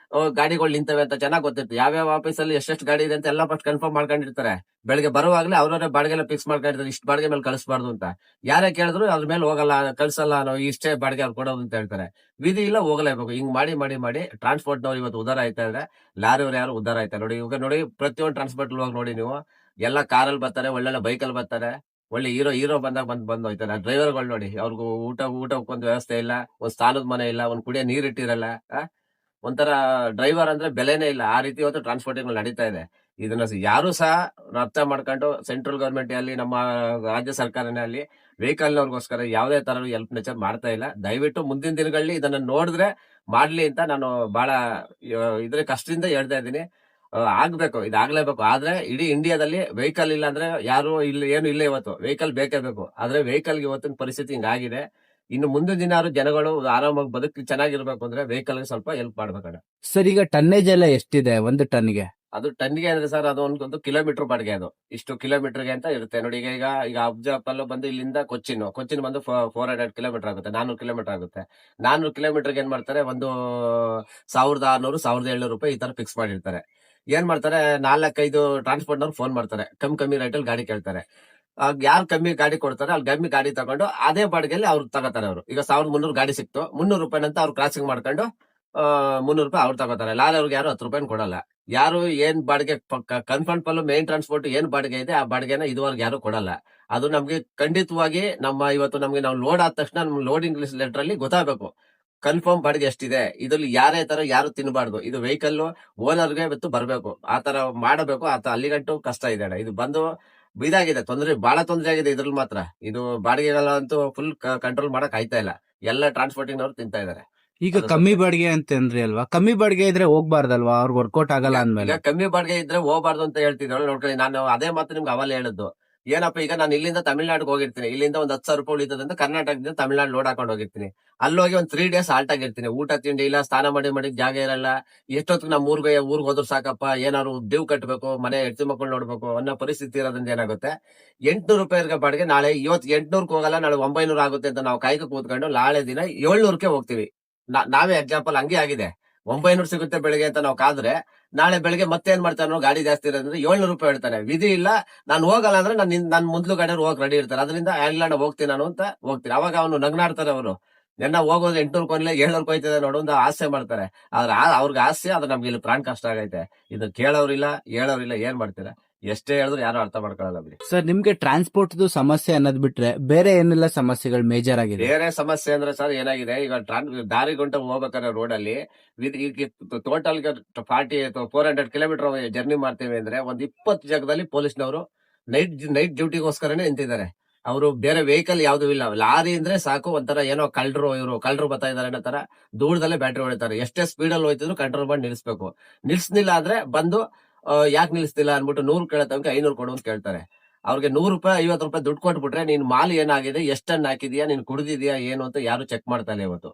ಗಾಡಿಗಳು ನಿಂತವೆ ಅಂತ ಚೆನ್ನಾಗ್ ಗೊತ್ತಿರ್ತದೆ. ಯಾವ್ಯಾವ ಆಫೀಸಲ್ಲಿ ಎಷ್ಟೆಷ್ಟು ಗಾಡಿ ಇದೆ ಅಂತ ಎಲ್ಲ ಫಸ್ಟ್ ಕನ್ಫರ್ಮ್ ಮಾಡ್ಕೊಂಡಿರ್ತಾರೆ. ಬೆಳಿಗ್ಗೆ ಬರುವಾಗ್ಲೇ ಅವ್ರವ್ರೆ ಬಾಡಿಗೆ ಎಲ್ಲ ಫಿಕ್ಸ್ ಮಾಡ್ಕೊಂಡಿರ್ತಾರೆ, ಇಷ್ಟು ಬಾಡಿಗೆ ಮೇಲೆ ಕಳಿಸಬಾರ್ದು ಅಂತ. ಯಾರೇ ಕೇಳಿದ್ರು ಅದ್ರ ಮೇಲೆ ಹೋಗಲ್ಲ, ಕಳ್ಸಲ್ಲ, ನಾವು ಇಷ್ಟೇ ಬಾಡಿಗೆ ಅವ್ರು ಕೊಡೋದು ಅಂತ ಹೇಳ್ತಾರೆ. ವಿಧಿ ಇಲ್ಲ, ಹೋಗಲೇಬೇಕು. ಹಿಂಗ್ ಮಾಡಿ ಮಾಡಿ ಮಾಡಿ ಟ್ರಾನ್ಸ್ಪೋರ್ಟ್ ನವ್ರು ಇವತ್ತು ಉದ್ದಾರ ಆಯ್ತಾ ಇದ್ರೆ ಲಾರಿಯವ್ರು ಯಾರು ಉದ್ದಾರ ಆಯ್ತಾ ನೋಡಿ. ಇವಾಗ ನೋಡಿ ಪ್ರತಿಯೊಂದು ಟ್ರಾನ್ಸ್ಪೋರ್ಟ್ ಹೋಗಿ ನೋಡಿ ನೀವು, ಎಲ್ಲ ಕಾರಲ್ಲಿ ಬರ್ತಾರೆ, ಒಳ್ಳೊಳ್ಳೆ ಬೈಕಲ್ಲಿ ಬರ್ತಾರೆ. ಒಳ್ಳೆ ಹೀರೋ ಬಂದಾಗ ಬಂದ್ ಹೋಯ್ತಾರೆ. ಡ್ರೈವರ್ಗಳು ನೋಡಿ, ಅವ್ರಿಗೂ ಊಟಕ್ಕೊಂದು ವ್ಯವಸ್ಥೆ ಇಲ್ಲ, ಒಂದ್ ಸ್ಥಾನದ ಮನೆ ಇಲ್ಲ, ಒಂದ್ ಕುಡಿಯೋ ನೀರ್ ಇಟ್ಟಿರಲ್ಲ. ಒಂಥರ ಡ್ರೈವರ್ ಅಂದ್ರೆ ಬೆಲೆನೇ ಇಲ್ಲ. ಆ ರೀತಿ ಇವತ್ತು ಟ್ರಾನ್ಸ್ಪೋರ್ಟಿಂಗ್ ನಡೀತಾ ಇದೆ. ಇದನ್ನ ಯಾರು ಸಹ ಅರ್ಥ ಮಾಡ್ಕೊಂಡು ಸೆಂಟ್ರಲ್ ಗವರ್ಮೆಂಟ್ ಅಲ್ಲಿ ನಮ್ಮ ರಾಜ್ಯ ಸರ್ಕಾರನೇ ಅಲ್ಲಿ ವೆಹಿಕಲ್ ನವ್ರಿಗೋಸ್ಕರ ಯಾವುದೇ ತರ ಹೆಲ್ಪ್ ನೇಚರ್ ಮಾಡ್ತಾ ಇಲ್ಲ. ದಯವಿಟ್ಟು ಮುಂದಿನ ದಿನಗಳಲ್ಲಿ ಇದನ್ನ ನೋಡಿದ್ರೆ ಮಾಡ್ಲಿ ಅಂತ ನಾನು ಬಹಳ ಇದ್ರೆ ಕಷ್ಟದಿಂದ ಹೇಳ್ತಾ ಇದ್ದೀನಿ. ಆಗ್ಬೇಕು, ಇದಾಗ್ಲೇಬೇಕು. ಆದ್ರೆ ಇಡೀ ಇಂಡಿಯಾದಲ್ಲಿ ವೆಹಿಕಲ್ ಇಲ್ಲ ಅಂದ್ರೆ ಯಾರು ಇಲ್ಲಿ ಏನು ಇಲ್ಲ. ಇವತ್ತು ವೆಹಿಕಲ್ ಬೇಕೇ ಬೇಕು. ಆದ್ರೆ ವೆಹಿಕಲ್ ಇವತ್ತಿನ ಪರಿಸ್ಥಿತಿ ಹಿಂಗಾಗಿದೆ. ಇನ್ನು ಮುಂದಿನ ದಿನ ಜನಗಳು ಆರಾಮಾಗಿ ಬದುಕಿ ಚೆನ್ನಾಗಿರ್ಬೇಕು ಅಂದ್ರೆ ವೆಹಿಕಲ್ ಸ್ವಲ್ಪ ಹೆಲ್ಪ್ ಮಾಡ್ಬೇಕಣ್ಣ. ಸರ್, ಈಗ ಟನ್ನೇಜ್ ಎಲ್ಲ ಎಷ್ಟಿದೆ ಒಂದು ಟನ್ಗೆ? ಅದು ಟನ್ಗೆ ಅಂದ್ರೆ ಸರ್, ಅದು ಒಂದು ಕಿಲೋಮೀಟರ್ ಬಾಡಿಗೆ. ಅದು ಇಷ್ಟು ಕಿಲೋಮೀಟರ್ಗೆ ಅಂತ ಇರುತ್ತೆ ನೋಡಿ. ಈಗ ಅಬ್ಜಾಪಲ್ ಬಂದು ಇಲ್ಲಿಂದ ಕೊಚ್ಚಿನ್ ಬಂದು 400 ಕಿಲೋಮೀಟರ್ ಆಗುತ್ತೆ, 400 ಕಿಲೋಮೀಟರ್ ಆಗುತ್ತೆ. 400 ಕಿಲೋಮೀಟರ್ಗೆ ಏನ್ ಮಾಡ್ತಾರೆ, ಒಂದು 1,600 1,700 ರೂಪಾಯಿ ಈ ತರ ಫಿಕ್ಸ್ ಮಾಡಿರ್ತಾರೆ. ಏನ್ ಮಾಡ್ತಾರೆ, 4-5 ಟ್ರಾನ್ಸ್ಪೋರ್ಟ್ ನವ್ರು ಫೋನ್ ಮಾಡ್ತಾರೆ, ಕಮ್ಮಿ ರೇಟ್ ಅಲ್ಲಿ ಗಾಡಿ ಕೇಳ್ತಾರೆ. ಯಾರು ಕಮ್ಮಿ ಗಾಡಿ ಕೊಡ್ತಾರೆ ಅಲ್ಲಿ ಕಮ್ಮಿ ಗಾಡಿ ತಗೊಂಡು ಅದೇ ಬಾಡಿಗೆಯಲ್ಲಿ ಅವ್ರು ತಗೋತಾರೆ. ಅವರು ಈಗ 1,300 ಗಾಡಿ ಸಿಕ್ತು, 300 ರೂಪಾಯಿ ಅಂತ ಅವ್ರು ಕ್ರಾಸಿಂಗ್ ಮಾಡ್ಕೊಂಡು 300 ರೂಪಾಯಿ ಅವ್ರು ತಗೋತಾರೆ. ಲಾರಿಯವ್ರಿಗೆ ಯಾರು 10 ರೂಪಾಯಿ ಕೊಡಲ್ಲ. ಯಾರು ಏನ್ ಬಾಡಿಗೆ ಕನ್ಫರ್ಮ್ ಪಲ್ಲು ಮೇನ್ ಟ್ರಾನ್ಸ್ಪೋರ್ಟ್ ಏನ್ ಬಾಡಿಗೆ ಇದೆ ಆ ಬಾಡಿಗೆನ ಇದುವರೆಗೆ ಯಾರು ಕೊಡಲ್ಲ. ಅದು ನಮ್ಗೆ ಖಂಡಿತವಾಗಿ ಇವತ್ತು ನಾವು ಲೋಡ್ ಆದ ತಕ್ಷಣ ನಮ್ಗೆ ಲೋಡಿಂಗ್ ಲೆಟರ್ ಅಲ್ಲಿ ಗೊತ್ತಾಗಬೇಕು ಕನ್ಫರ್ಮ್ ಬಾಡಿಗೆ ಎಷ್ಟಿದೆ. ಇದ್ರಲ್ಲಿ ಯಾರು ತಿನ್ನಬಾರ್ದು. ಇದು ವೆಹಿಕಲ್ ಓನರ್ಗೆ ಇವತ್ತು ಬರ್ಬೇಕು, ಆ ತರ ಮಾಡಬೇಕು. ಅಲ್ಲಿಗಂಟು ಕಷ್ಟ ಇದೆ ಅಣ್ಣ. ಇದು ಬಂದು ಇದಾಗಿದೆ, ಬಹಳ ತೊಂದರೆ ಆಗಿದೆ ಇದ್ರಲ್ಲಿ ಮಾತ್ರ. ಇದು ಬಾಡಿಗೆಗಳಂತೂ ಫುಲ್ ಕಂಟ್ರೋಲ್ ಮಾಡಕ್ ಆಯ್ತಾ ಇಲ್ಲ. ಎಲ್ಲ ಟ್ರಾನ್ಸ್ಪೋರ್ಟಿಂಗ್ ನವರು ತಿಂತಾ ಇದಾರೆ. ಈಗ ಕಮ್ಮಿ ಬಾಡಿಗೆ ಅಂತ ಅಂದ್ರಿ ಅಲ್ವಾ, ಕಮ್ಮಿ ಬಾಡಿಗೆ ಇದ್ರೆ ಹೋಗ್ಬಾರ್ದಲ್ವಾ, ಅವ್ರಿಗೆ ವರ್ಕೌಟ್ ಆಗಲ್ಲ ಅಂದ್ಮೇಲೆ? ಈಗ ಕಮ್ಮಿ ಬಾಡಿಗೆ ಇದ್ರೆ ಹೋಗ್ಬಾರ್ದು ಅಂತ ಹೇಳ್ತಿದ್ರು ನೋಡ್ಕೊಳ್ಳಿ. ನಾನು ಅದೇ ಮಾತು ನಿಮ್ಗೆ ಅವಲ್ಲೇ ಹೇಳಿದ್ದು. ಏನಪ್ಪ, ಈಗ ನಾನು ಇಲ್ಲಿಂದ ತಮಿಳ್ನಾಡಿಗೆ ಹೋಗಿರ್ತೀನಿ, ಇಲ್ಲಿಂದ ಒಂದ್ 10,000 ರೂಪಾಯಿ ಉಳಿತದಂತ ಕರ್ನಾಟಕದಿಂದ ತಮಿಳ್ನಾಡು ಲೋಡ್ ಹಾಕೊಂಡು ಹೋಗಿರ್ತೀನಿ. ಅಲ್ಲೋಗಿ ಒಂದ್ 3 ಡೇಸ್ ಆಲ್ಟ್ ಆಗಿರ್ತೀನಿ. ಊಟ ತಿಂಡಿ ಇಲ್ಲ, ಸ್ನಾನ ಮಾಡಿ ಜಾಗ ಇರಲ್ಲ. ಎಷ್ಟೊತ್ತಿಗೆ ನಮ್ಮ ಊರ್ಗೆ ಹೋದ್ರು ಸಾಕಪ್ಪ, ಏನಾದ್ರು ಡ್ಯೂ ಕಟ್ಟಬೇಕು, ಮನೆ ಹೆಂಡತಿ ಮಕ್ಕಳು ನೋಡ್ಬೇಕು ಅನ್ನೋ ಪರಿಸ್ಥಿತಿ ಇರೋದ್ರಿಂದ ಏನಾಗುತ್ತೆ, 800 ರೂಪಾಯಿ ಬಾಡಿಗೆ ನಾಳೆ ಇವತ್ತು 800ಕ್ಕೆ ಹೋಗಲ್ಲ, ನಾಳೆ 900 ಆಗುತ್ತೆ ಅಂತ ನಾವು ಕಾಯ್ಕ ಕೂತ್ಕೊಂಡು ನಾಳೆ ದಿನ 700ಕ್ಕೆ ಹೋಗ್ತೀವಿ. ನಾವೇ ಎಕ್ಸಾಂಪಲ್ ಹಂಗೆ ಆಗಿದೆ. 900 ಸಿಗುತ್ತೆ ಬೆಳಿಗ್ಗೆ ಅಂತ ನಾವು ಕಾದ್ರೆ ನಾಳೆ ಬೆಳಿಗ್ಗೆ ಮತ್ತೆ ಏನ್ ಮಾಡ್ತಾನೆ, ಗಾಡಿ ಜಾಸ್ತಿ ಇರೋದ್ರಿಂದ 700 ರೂಪಾಯಿ ಹೇಳ್ತಾನೆ. ವಿಧಿ ಇಲ್ಲ, ನಾನು ಹೋಗಲ್ಲ ಅಂದ್ರೆ ನನ್ ಮುಂದ್ಲು ಗಾಡಿಯವ್ರು ಹೋಗಕ್ ರೆಡಿ ಇರ್ತಾರೆ. ಅದರಿಂದ ಇಲ್ಲ ನಾನು ಹೋಗ್ತೀನಿ ನಾನು ಅಂತ ಹೋಗ್ತೀನಿ. ಅವಾಗ ಅವನು ನಗ್ನಾಡ್ತಾರೆ. ಅವರು ನೆನ್ನ ಹೋಗೋದು 800 ಕೊನ್ಲೆ 700 ಹೋಯ್ತದೆ ನೋಡು ಅಂತ ಆಸೆ ಮಾಡ್ತಾರೆ. ಆದ್ರೆ ಅವ್ರಿಗೆ ಆಸೆ, ಅದು ನಮ್ಗೆ ಇಲ್ಲಿ ಪ್ರಾಣ ಕಷ್ಟ ಆಗೈತೆ. ಇದು ಕೇಳೋರಿಲ್ಲ, ಹೇಳೋರಿಲ್ಲ, ಏನ್ ಮಾಡ್ತೀರಾ? ಎಷ್ಟೇ ಹೇಳಿದ್ರು ಯಾರು ಅರ್ಥ ಮಾಡ್ಕೊಳ್ಳಲ್ಲ ಬಿಡಿ. ಸರ್, ನಿಮ್ಗೆ ಟ್ರಾನ್ಸ್ಪೋರ್ಟ್ ಸಮಸ್ಯೆ ಅನ್ನೋದ್ ಬಿಟ್ರೆ ಬೇರೆ ಏನೆಲ್ಲ ಸಮಸ್ಯೆಗಳು ಮೇಜರ್ ಆಗಿದೆ? ಬೇರೆ ಸಮಸ್ಯೆ ಅಂದ್ರೆ ಸರ್ ಏನಾಗಿದೆ, ಈಗ ದಾರಿ ಗಂಟ ಹೋಗ್ಬೇಕಾದ್ರೆ ರೋಡ್ ಅಲ್ಲಿ ಟೋಟಲ್ 400 ಕಿಲೋಮೀಟರ್ ಜರ್ನಿ ಮಾಡ್ತೇವೆ ಅಂದ್ರೆ ಒಂದ್ 20 ಜಾಗದಲ್ಲಿ ಪೊಲೀಸ್ನವರು ನೈಟ್ ಡ್ಯೂಟಿಗೋಸ್ಕರನೇ ನಿಂತಿದ್ದಾರೆ. ಅವರು ಬೇರೆ ವೆಹಿಕಲ್ ಯಾವ್ದು ಇಲ್ಲ. ಲಾರಿ ಅಂದ್ರೆ ಸಾಕು, ಒಂಥರ ಏನೋ ಕಳ್ಳರು ಬರ್ತಾ ಇದಾರೆ ಅನ್ನೋ ತರ ದೂರದಲ್ಲೇ ಬ್ಯಾಟ್ರಿ ಹೊಡಿತಾರೆ. ಎಷ್ಟೇ ಸ್ಪೀಡ್ ಅಲ್ಲಿ ಹೋಯ್ತಿದ್ರು ಕಂಟ್ರೋಲ್ ಮಾಡಿ ನಿಲ್ಲಿಸ್ಬೇಕು. ನಿಲ್ಸ್ನಿಲ್ಲ ಅಂದ್ರೆ ಬಂದು ಯಾಕೆ ನಿಲ್ಲಿಸ್ತಿಲ್ಲ ಅನ್ಬಿಟ್ಟು 100 ಕೇಳತ್ತಂಗೆ 500 ಕೊಡು ಅಂತ ಕೇಳ್ತಾರೆ. ಅವ್ರಿಗೆ 100 ರೂಪಾಯಿ 50 ರೂಪಾಯಿ ದುಡ್ಡು ಕೊಟ್ಬಿಟ್ರೆ ನೀನ್ ಮಾಲ್ ಏನಾಗಿದೆ, ಎಷ್ಟನ್ನ ಹಾಕಿದ್ಯಾ, ನೀನ್ ಕುಡ್ದಿದ್ಯಾ ಏನು ಅಂತ ಯಾರು ಚೆಕ್ ಮಾಡ್ತಾ ಇಲ್ಲ ಇವತ್ತು.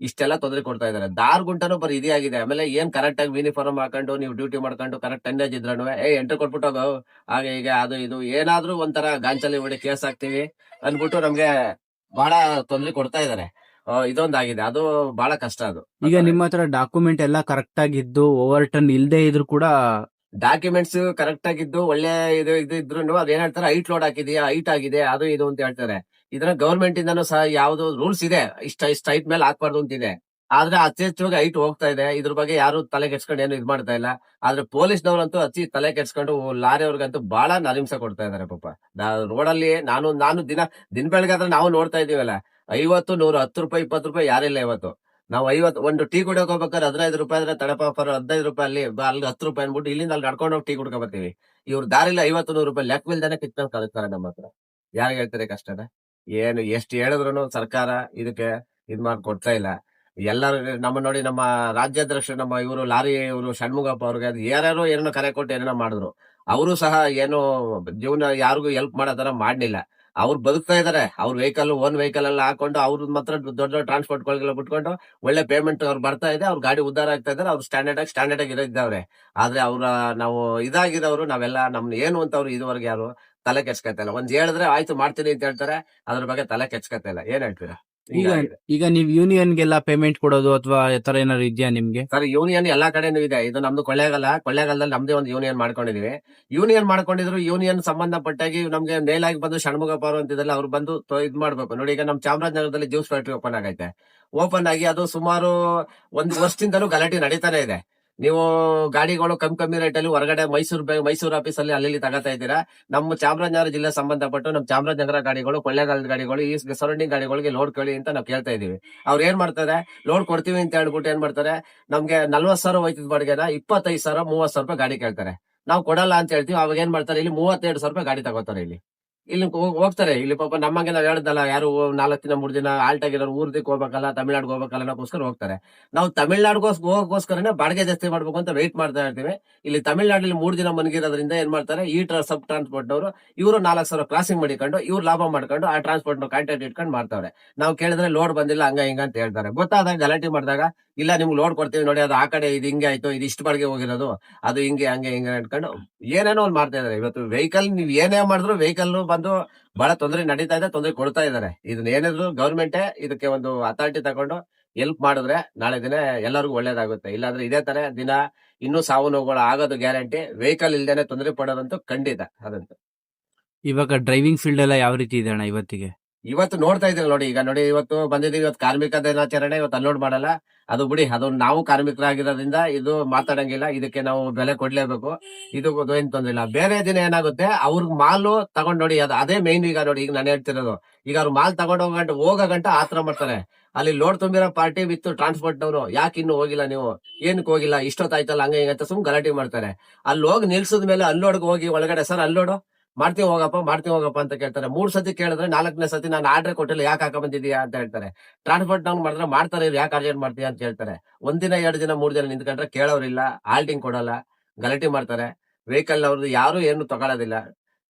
ಇಷ್ಟೆಲ್ಲ ತೊಂದರೆ ಕೊಡ್ತಾ ಇದಾರೆ. ಗುಂಟನೂ ಬರೀ ಇದೇ ಆಗಿದೆ. ಆಮೇಲೆ ಏನ್ ಕರೆಕ್ಟ್ ಆಗಿ ಯೂನಿಫಾರ್ಮ್ ಹಾಕೊಂಡು ನೀವು ಡ್ಯೂಟಿ ಮಾಡ್ಕೊಂಡು ಕರೆಕ್ಟ್ ಟೆನ್ನೇಜ್ ಇದ್ರೂ ಎಂಟ್ರಿ ಕೊಟ್ಬಿಟ್ಟೋಗ ಹಾಗೆ ಈಗ ಅದು ಇದು ಏನಾದ್ರೂ ಒಂಥರ ಗಾಂಚಲಿ ಹೊಡಿ ಕೇಸ್ ಹಾಕ್ತಿವಿ ಅನ್ಬಿಟ್ಟು ನಮ್ಗೆ ಬಹಳ ತೊಂದರೆ ಕೊಡ್ತಾ ಇದಾರೆ. ಇದೊಂದಾಗಿದೆ, ಅದು ಬಹಳ ಕಷ್ಟ. ಅದು ಈಗ ನಿಮ್ಮ ಹತ್ರ ಡಾಕ್ಯುಮೆಂಟ್ ಎಲ್ಲ ಕರೆಕ್ಟ್ ಆಗಿದ್ದು ಓವರ್ ಟರ್ನ್ ಇಲ್ದೇ ಇದ್ರು ಕೂಡ ಡಾಕ್ಯುಮೆಂಟ್ಸ್ ಕರೆಕ್ಟ್ ಆಗಿದ್ದು ಒಳ್ಳೆ ಇದು ಇದ್ರು ಅದೇನ್ ಹೇಳ್ತಾರೆ, ಹೈಟ್ ಲೋಡ್ ಹಾಕಿದೀಯಾ, ಹೈಟ್ ಆಗಿದೆ, ಅದು ಇದು ಅಂತ ಹೇಳ್ತಾರೆ. ಇದನ್ನ ಗವರ್ಮೆಂಟ್ ಇಂದಾನು ಸಹ ಯಾವ್ದು ರೂಲ್ಸ್ ಇದೆ, ಇಷ್ಟ ಹೈಟ್ ಮೇಲೆ ಹಾಕ್ಬಾರ್ದು ಅಂತಿದೆ. ಆದ್ರೆ ಅತ್ಯಚ್ಚವಾಗಿ ಹೈಟ್ ಹೋಗ್ತಾ ಇದೆ. ಇದ್ರ ಬಗ್ಗೆ ಯಾರು ತಲೆ ಕೆಡ್ಸ್ಕೊಂಡು ಏನು ಇದ್ ಮಾಡ್ತಾ ಇಲ್ಲ. ಆದ್ರೆ ಪೊಲೀಸ್ನವ್ರಂತೂ ಅತಿ ತಲೆ ಕೆಡ್ಸ್ಕೊಂಡು ಲಾರಿ ಅವ್ರಿಗಂತೂ ಬಹಳ ನಲಿಂಸ ಕೊಡ್ತಾ ಇದಾರೆ ಪಾಪ. ರೋಡಲ್ಲಿ ನಾನು ದಿನ ಬೆಳಗಾದ್ರೆ ನಾವು ನೋಡ್ತಾ ಇದೀವಲ್ಲ, 50 100 10 ರೂಪಾಯಿ 20 ರೂಪಾಯಿ ಯಾರಿಲ್ಲ ಇವತ್ತು. ನಾವು 50 ಒಂದು ಟೀ ಕುಡಿಯೋಕೆ ಹೋಗ್ಬೇಕಾದ್ರೆ 15 ರೂಪಾಯಿ ಆದ್ರೆ ತಡಪ 15 ರೂಪಾಯಿ ಅಲ್ಲಿ 10 ರೂಪಾಯಿ ಅನ್ಬಿಟ್ಟು ಇಲ್ಲಿಂದ ಅಲ್ಲಿ ನಡ್ಕೊಂಡು ಹೋಗಿ ಟೀ ಕುಡ್ಕೊ ಬರ್ತೀವಿ. ಇವ್ರು ದಾರಿಲಿ 50 100 ರೂಪಾಯಿ ಲೆಕ್ಕವಿಲ್ದಾನೆ ಕಿತ್ಕೊಂಡು ಕಳಿಸ್ತಾರೆ ನಮ್ಮ ಹತ್ರ. ಯಾರಿಗೆ ಹೇಳ್ತಾರೆ ಕಷ್ಟನ? ಏನು ಎಷ್ಟು ಹೇಳಿದ್ರು ಸರ್ಕಾರ ಇದಕ್ಕೆ ಇದ್ ಮಾಡಿ ಕೊಡ್ತಾ ಇಲ್ಲ. ಎಲ್ಲರೂ ನಮ್ಮ ನೋಡಿ ನಮ್ಮ ರಾಜ್ಯಾಧ್ಯಕ್ಷರು ನಮ್ಮ ಇವರು ಲಾರಿ ಇವರು ಷಣ್ಮುಗಪ್ಪ ಅವ್ರಿಗೆ ಅದು ಯಾರ್ಯಾರೋ ಏನೋ ಕರೆ ಕೊಟ್ಟು ಏನೇನೋ ಮಾಡಿದ್ರು. ಅವರು ಸಹ ಏನು ಜೀವನ ಯಾರಿಗೂ ಹೆಲ್ಪ್ ಮಾಡೋ ತರ ಮಾಡ್ಲಿಲ್ಲ. ಅವ್ರು ಬದುಕ್ತಾ ಇದಾರೆ. ಅವ್ರ ಓನ್ ವೆಹಿಕಲ್ ಎಲ್ಲ ಹಾಕೊಂಡು ಅವ್ರ ಮಾತ್ರ ದೊಡ್ಡ ದೊಡ್ಡ ಟ್ರಾನ್ಸ್‌ಪೋರ್ಟ್ ಗಳಿಗೆಲ್ಲ ಬಿಟ್ಕೊಂಡು ಒಳ್ಳೆ ಪೇಮೆಂಟ್ ಅವ್ರು ಬರ್ತಾ ಇದೆ. ಅವ್ರ ಗಾಡಿ ಉದ್ಧಾರ ಆಗ್ತಾ ಇದಾರೆ. ಅವ್ರು ಸ್ಟ್ಯಾಂಡರ್ಡ್ ಆಗಿ ಇದ್ದಾವ್ರೆ. ಆದ್ರೆ ನಾವು ಇದಾಗಿದವರು ನಾವೆಲ್ಲ ನಮ್ನ ಏನು ಅಂತ ಅವ್ರು ಇದುವರೆಗೆ ಯಾರು ತಲೆ ಕೆಡ್ಸ್ಕೊತಾ ಇಲ್ಲ. ಒಂದ್ ಹೇಳಿದ್ರೆ ಆಯ್ತು ಮಾಡ್ತೀನಿ ಅಂತ ಹೇಳ್ತಾರೆ. ಅದ್ರ ಬಗ್ಗೆ ತಲೆ ಕೆಡ್ಸ್ಕೊತಾ ಇಲ್ಲ. ಏನ್ ಹೇಳ್ತೀರಾ? ಈಗ ಹಿಂಗಾಗಿದೆ. ಈಗ ನೀವ್ ಯೂನಿಯನ್ಗೆಲ್ಲ ಪೇಮೆಂಟ್ ಕೊಡೋದು ಅಥವಾ ಈ ತರ ಏನಾದ್ರು ಇದೆಯಾ ನಿಮ್ಗೆ? ಸರ್ ಯೂನಿಯನ್ ಎಲ್ಲಾ ಕಡೆನೂ ಇದೆ. ಇದು ನಮ್ದು ಕೊಳ್ಳೇಗಾಲದಲ್ಲಿ ನಮ್ದೇ ಒಂದು ಯೂನಿಯನ್ ಮಾಡ್ಕೊಂಡಿದೀವಿ. ಯೂನಿಯನ್ ಮಾಡ್ಕೊಂಡಿದ್ರು ಯೂನಿಯನ್ ಸಂಬಂಧಪಟ್ಟಾಗಿ ನಮ್ಗೆ ಮೇಲಾಗಿ ಬಂದು ಷಣ್ಮುಗಪ್ಪ ಅವರು ಅಂತಿದ್ರಲ್ಲ ಅವ್ರು ಬಂದು ಇದ್ ಮಾಡ್ಬೇಕು. ನೋಡಿ ಈಗ ನಮ್ ಚಾಮರಾಜನಗರದಲ್ಲಿ ಜ್ಯೂಸ್ ಫ್ಯಾಕ್ಟರಿ ಓಪನ್ ಆಗೈತೆ. ಓಪನ್ ಆಗಿ ಅದು ಸುಮಾರು ಒಂದ್ ವರ್ಷದಿಂದಲೂ ಗಲಾಟೆ ನಡೀತಾನೆ ಇದೆ. ನೀವು ಗಾಡಿಗಳು ಕಮ್ಮಿ ರೇಟ್ ಅಲ್ಲಿ ಹೊರಗಡೆ ಮೈಸೂರು ಆಫೀಸ್ ಅಲ್ಲಿ ಅಲ್ಲಿ ತಗೋತಾ ಇದ್ದೀರಾ. ನಮ್ಮ ಚಾಮರಾಜನಗರ ಜಿಲ್ಲೆ ಸಂಬಂಧಪಟ್ಟು ನಮ್ಮ ಚಾಮರಾಜನಗರ ಗಾಡಿಗಳು ಕೊಳ್ಳೇಗಾಲದ ಗಾಡಿಗಳು ಈ ಸರೌಂಡಿಂಗ್ ಗಾಡಿಗಳಿಗೆ ಲೋಡ್ ಕೇಳಿ ಅಂತ ನಾವು ಕೇಳ್ತಾ ಇದೀವಿ. ಅವ್ರು ಏನ್ ಮಾಡ್ತಾರೆ, ಲೋಡ್ ಕೊಡ್ತೀವಿ ಅಂತ ಹೇಳ್ಬಿಟ್ಟು ಏನ್ ಮಾಡ್ತಾರೆ, ನಮ್ಗೆ 40,000 ಹೋಯ್ತದ ಬಾಡಿಗೆನ 25,000 30,000 ಗಾಡಿ ಕೇಳ್ತಾರೆ. ನಾವು ಕೊಡಲ್ಲ ಅಂತ ಹೇಳ್ತೀವಿ. ಅವಾಗ ಏನ್ ಮಾಡ್ತಾರೆ, ಇಲ್ಲಿ 32,000 ಗಾಡಿ ತಗೋತಾರೆ. ಇಲ್ಲಿ ಹೋಗ್ತಾರೆ. ಇಲ್ಲಿ ಪಾಪ ನಮ್ಮಂಗೆ ನಾವ್ ಹೇಳ್ದಲ್ಲ, ಯಾರು 4 ದಿನ 3 ದಿನ ಆಲ್ಟ್ ಆಗಿರೋರು ಊರ್ದಿಕ್ ಹೋಗ್ಬೇಕಲ್ಲ, ತಮಿಳ್ನಾಡ್ಗೆ ಹೋಗ್ಬೇಕಲ್ಲ ಅನ್ನೋಕೋಸ್ಕರ ಹೋಗ್ತಾರೆ. ನಾವು ಹೋಗೋಸ್ಕರನೇ ಬಾಡಿಗೆ ಜಾಸ್ತಿ ಮಾಡ್ಬೇಕು ಅಂತ ವೆಯ್ಟ್ ಮಾಡ್ತಾ ಇರ್ತೀವಿ. ಇಲ್ಲಿ ತಮಿಳ್ನಾಡಲ್ಲಿ 3 ದಿನ ಮನಗಿರೋದ್ರಿಂದ ಏನ್ ಮಾಡ್ತಾರೆ, ಈ ಸಬ್ ಟ್ರಾನ್ಸ್ಪೋರ್ಟ್ ನವರು ಇವರು 4,000 ಕ್ರಾಸಿಂಗ್ ಮಾಡಿಕೊಂಡು ಇವ್ರು ಲಾಭ ಮಾಡ್ಕೊಂಡು ಆ ಟ್ರಾನ್ಸ್ಪೋರ್ಟ್ ಕಾಂಟ್ಯಾಕ್ಟ್ ಇಟ್ಕೊಂಡು ಮಾಡ್ತಾವ್ರೆ. ನಾವು ಕೇಳಿದ್ರೆ ಲೋಡ್ ಬಂದಿಲ್ಲ ಹಂಗ ಹಿಂಗ ಅಂತ ಹೇಳ್ತಾರೆ. ಗೊತ್ತಾದಾಗ ಗಲಾಟೆ ಮಾಡಿದಾಗ ಇಲ್ಲ ನಿಮ್ಗೆ ಲೋಡ್ ಕೊಡ್ತೀವಿ ನೋಡಿ, ಅದು ಆ ಕಡೆ ಇದು ಹಿಂಗೆ ಆಯ್ತು, ಇದು ಇಷ್ಟು ಬಾಡಿಗೆ ಹೋಗಿರೋದು, ಅದು ಹಿಂಗೆ ಹಂಗೆ ಹಿಂಗೆ ಅನ್ಕೊಂಡು ಏನೇನೋ ಒಂದ್ ಮಾಡ್ತಾ ಇದಾರೆ. ಇವತ್ತು ವೆಹಿಕಲ್ ನೀವ್ ಏನೇ ಮಾಡಿದ್ರು ವೆಹಿಕಲ್ ಬಂದು ಬಹಳ ತೊಂದರೆ ನಡೀತಾ ಇದೆ, ತೊಂದರೆ ಕೊಡ್ತಾ ಇದಾರೆ. ಇದನ್ನ ಏನಾದ್ರು ಗವರ್ಮೆಂಟೇ ಇದಕ್ಕೆ ಒಂದು ಅಥಾರಿಟಿ ತಗೊಂಡು ಹೆಲ್ಪ್ ಮಾಡಿದ್ರೆ ನಾಳೆ ದಿನ ಎಲ್ಲರಿಗೂ ಒಳ್ಳೇದಾಗುತ್ತೆ. ಇಲ್ಲಾಂದ್ರೆ ಇದೇ ತರ ದಿನ ಇನ್ನೂ ಸಾವು ನೋವುಗಳು ಆಗೋದು ಗ್ಯಾರಂಟಿ. ವೆಹಿಕಲ್ ಇಲ್ದೇನೆ ತೊಂದರೆ ಪಡೋದಂತೂ ಖಂಡಿತ ಅದಂತೂ. ಇವಾಗ ಡ್ರೈವಿಂಗ್ ಫೀಲ್ಡ್ ಎಲ್ಲ ಯಾವ ರೀತಿ ಇದೆ ಅಣ್ಣ ಇವತ್ತಿಗೆ? ಇವತ್ತು ನೋಡ್ತಾ ಇದ್ದೀವಿ ನೋಡಿ. ಈಗ ನೋಡಿ ಇವತ್ತು ಬಂದಿದ್ದೀವಿ, ಇವತ್ತು ಕಾರ್ಮಿಕ ದಿನಾಚರಣೆ, ಇವತ್ತು ಅನ್ಲೋಡ್ ಮಾಡಲ್ಲ. ಅದು ಬಿಡಿ, ಅದು ನಾವು ಕಾರ್ಮಿಕರಾಗಿರೋದ್ರಿಂದ ಇದು ಮಾತಾಡಂಗಿಲ್ಲ. ಇದಕ್ಕೆ ನಾವು ಬೆಲೆ ಕೊಡ್ಲೇಬೇಕು. ಇದು ಏನ್ ತೊಂದ್ರೆ ಇಲ್ಲ. ಬೇರೆ ದಿನ ಏನಾಗುತ್ತೆ, ಅವ್ರ ಮಾಲು ತಗೊಂಡ್ ನೋಡಿ, ಅದೇ ಮೇನ್. ಈಗ ನೋಡಿ, ಈಗ ನಾನು ಹೇಳ್ತಿರೋದು, ಈಗ ಅವ್ರ ಮಾಲ್ ತಗೊಂಡ್ ಹೋಗೋ ಗಂಟ ಆತರ ಮಾಡ್ತಾರೆ. ಅಲ್ಲಿ ಲೋಡ್ ತುಂಬಿರೋ ಪಾರ್ಟಿ ವಿತ್ ಟ್ರಾನ್ಸ್ಪೋರ್ಟ್ ನವರು, ಯಾಕೆ ಇನ್ನು ಹೋಗಿಲ್ಲ ನೀವು, ಏನಕ್ಕೆ ಹೋಗಿಲ್ಲ, ಇಷ್ಟೊತ್ತಾಯ್ತಲ್ಲ ಹಂಗ ಹಿಂಗಂತ ಸುಮ್ ಗಲಾಟೆ ಮಾಡ್ತಾರೆ. ಅಲ್ಲಿ ಹೋಗಿ ನಿಲ್ಸಿದ ಮೇಲೆ ಅನ್ಲೋಡ್ಗೆ ಹೋಗಿ ಒಳಗಡೆ ಸರ್ ಅನ್ಲೋಡು ಮಾಡ್ತೀವಿ ಹೋಗಪ್ಪ ಅಂತ ಕೇಳ್ತಾರೆ. 3 ಸತಿ ಕೇಳಿದ್ರೆ 4ನೇ ಸತಿ ನಾನು ಆರ್ಡರ್ ಕೊಟ್ಟಿಲ್ಲ, ಯಾಕೆ ಹಾಕ ಬಂದಿದ್ಯಾ ಅಂತ ಹೇಳ್ತಾರೆ. ಟ್ರಾನ್ಸ್ಪೋರ್ಟ್ ನವ್ರು ಮಾಡಿದ್ರೆ ಮಾಡ್ತಾರೆ, ಯಾಕೆ ಅರ್ಜೆಂಟ್ ಮಾಡ್ತೀಯಾ ಅಂತ ಹೇಳ್ತಾರೆ. 1 ದಿನ 2 ದಿನ 3 ದಿನ ನಿಂತ್ಕೊಂಡ್ರೆ ಕೇಳೋರಿಲ್ಲ, ಆಲ್ಟಿಂಗ್ ಕೊಡಲ್ಲ, ಗಲಾಟೆ ಮಾಡ್ತಾರೆ. ವೆಹಿಕಲ್ ಅವ್ರದ್ದು ಯಾರು ಏನು ತಗೊಳ್ಳೋದಿಲ್ಲ.